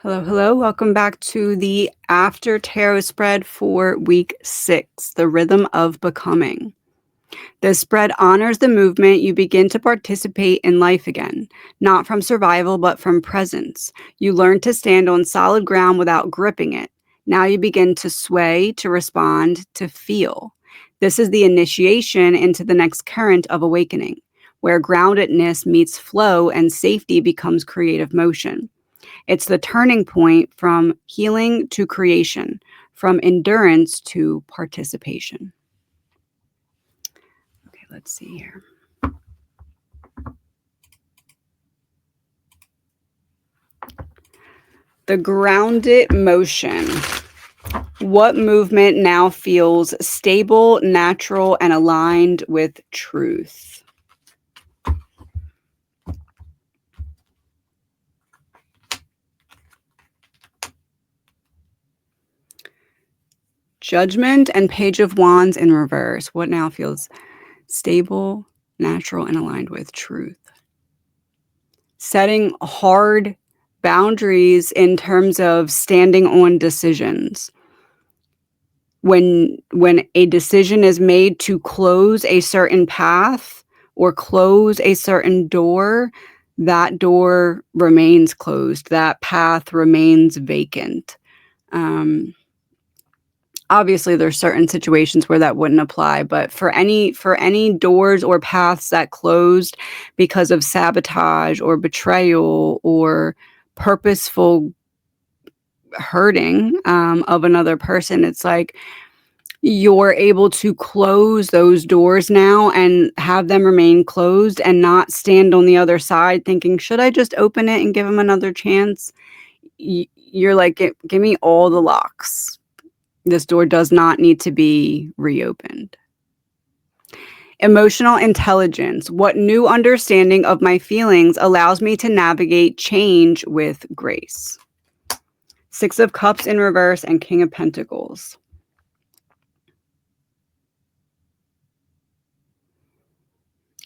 Hello, hello. Welcome back to the After Tarot spread for week 6, The Rhythm of Becoming. This spread honors the movement you begin to participate in life again, not from survival, but from presence. You learn to stand on solid ground without gripping it. Now you begin to sway, to respond, to feel. This is the initiation into the next current of awakening, where groundedness meets flow and safety becomes creative motion. It's the turning point from healing to creation, from endurance to participation. Okay, let's see here. The grounded motion. What movement now feels stable, natural, and aligned with truth? Judgment and Page of Wands in reverse. What now feels stable, natural, and aligned with truth? Setting hard boundaries in terms of standing on decisions. When a decision is made to close a certain path or close a certain door, that door remains closed. That path remains vacant. Obviously, there's certain situations where that wouldn't apply, but for any doors or paths that closed because of sabotage or betrayal or purposeful hurting of another person, it's like you're able to close those doors now and have them remain closed and not stand on the other side thinking, should I just open it and give them another chance? You're like, give me all the locks. This door does not need to be reopened. Emotional intelligence. What new understanding of my feelings allows me to navigate change with grace? Six of Cups in reverse and King of Pentacles.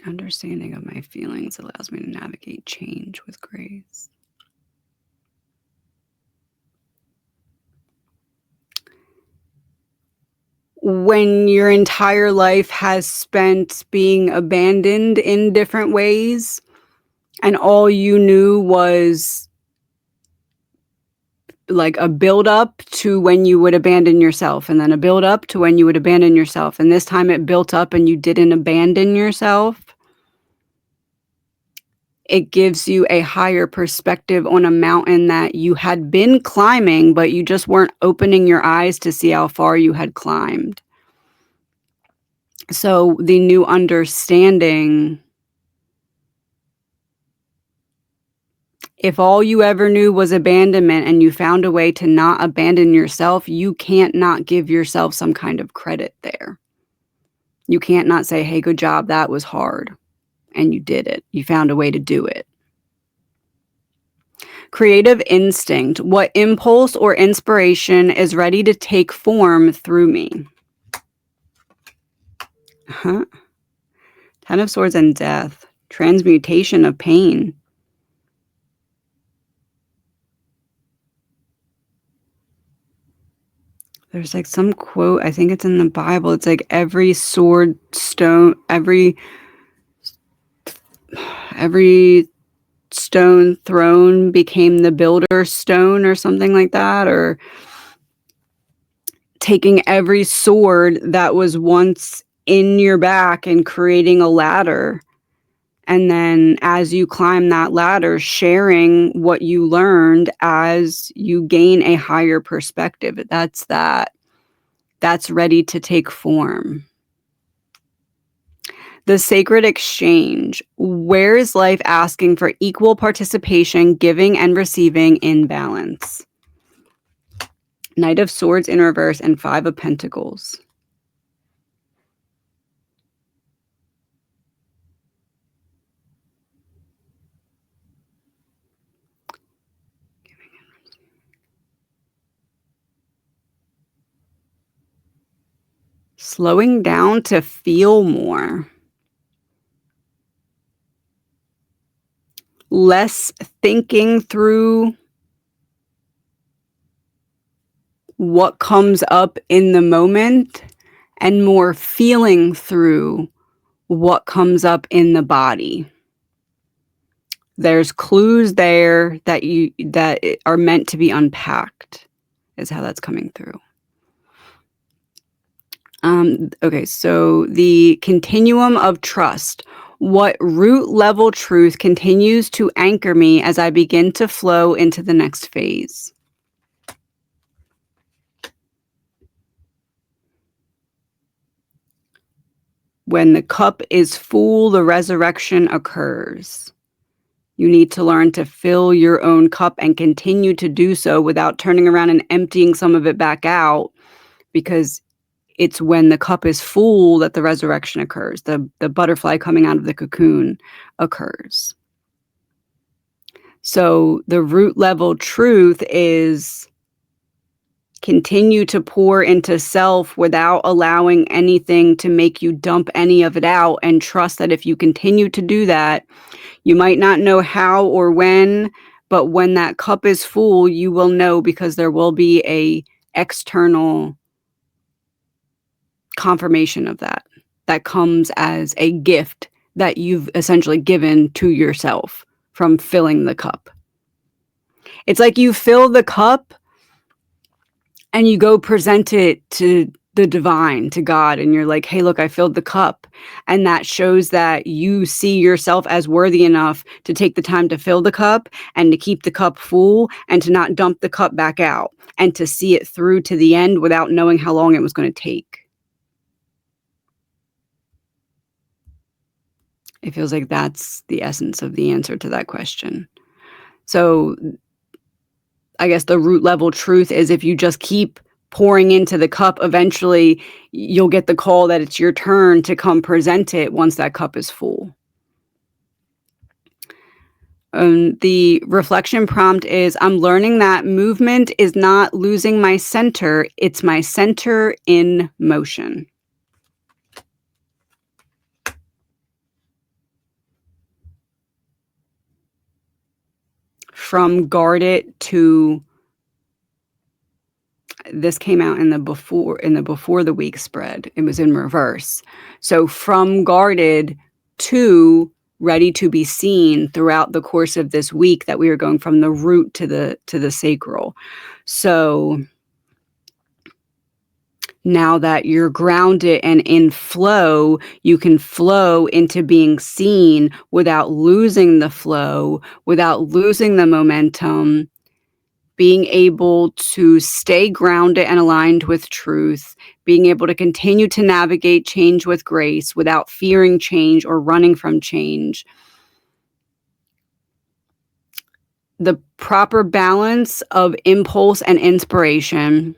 Understanding of my feelings allows me to navigate change with grace. When your entire life has spent being abandoned in different ways, and all you knew was like a build up to when you would abandon yourself, and then a build up to when you would abandon yourself, and this time it built up and you didn't abandon yourself, it gives you a higher perspective on a mountain that you had been climbing, but you just weren't opening your eyes to see how far you had climbed. So the new understanding, if all you ever knew was abandonment and you found a way to not abandon yourself, you can't not give yourself some kind of credit there. You can't not say, hey, good job, that was hard. And you did it. You found a way to do it. Creative instinct. What impulse or inspiration is ready to take form through me? Ten of Swords and Death. Transmutation of pain. There's like some quote, I think it's in the Bible. It's like every sword stone, every stone thrown became the builder's stone or something like that, or taking every sword that was once in your back and creating a ladder. And then as you climb that ladder, sharing what you learned as you gain a higher perspective. That's ready to take form. The sacred exchange. Where is life asking for equal participation, giving and receiving in balance? Knight of Swords in reverse and Five of Pentacles. Slowing down to feel more. Less thinking through what comes up in the moment and more feeling through what comes up in the body. There's clues there that are meant to be unpacked, is how that's coming through. Okay, so the continuum of trust. What root level truth continues to anchor me as I begin to flow into the next phase? When the cup is full, the resurrection occurs. You need to learn to fill your own cup and continue to do so without turning around and emptying some of it back out, because it's when the cup is full that the resurrection occurs. The butterfly coming out of the cocoon occurs. So the root level truth is continue to pour into self without allowing anything to make you dump any of it out, and trust that if you continue to do that, you might not know how or when, but when that cup is full, you will know, because there will be a external confirmation of that comes as a gift that you've essentially given to yourself from filling the cup. It's like you fill the cup and you go present it to the divine, to God, and you're like, hey, look, I filled the cup. And that shows that you see yourself as worthy enough to take the time to fill the cup and to keep the cup full and to not dump the cup back out and to see it through to the end without knowing how long it was going to take. It feels like that's the essence of the answer to that question. So I guess the root level truth is, if you just keep pouring into the cup, eventually you'll get the call that it's your turn to come present it once that cup is full. The reflection prompt is, I'm learning that movement is not losing my center, it's my center in motion. From guarded to, this came out in the before the week spread. It was in reverse. So from guarded to ready to be seen throughout the course of this week, that we are going from the root to the sacral. So now that you're grounded and in flow, you can flow into being seen without losing the flow, without losing the momentum, being able to stay grounded and aligned with truth, being able to continue to navigate change with grace without fearing change or running from change. The proper balance of impulse and inspiration,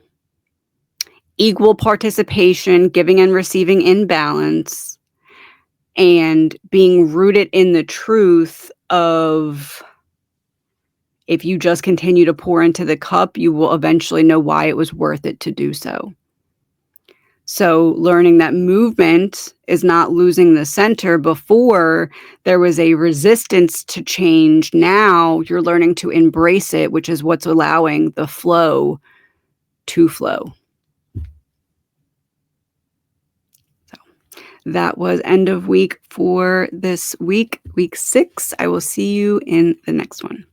equal participation, giving and receiving in balance, and being rooted in the truth of, if you just continue to pour into the cup, you will eventually know why it was worth it to do so. So learning that movement is not losing the center. Before, there was a resistance to change. Now you're learning to embrace it, which is what's allowing the flow to flow. So that was end of week for this week, week 6. I will see you in the next one.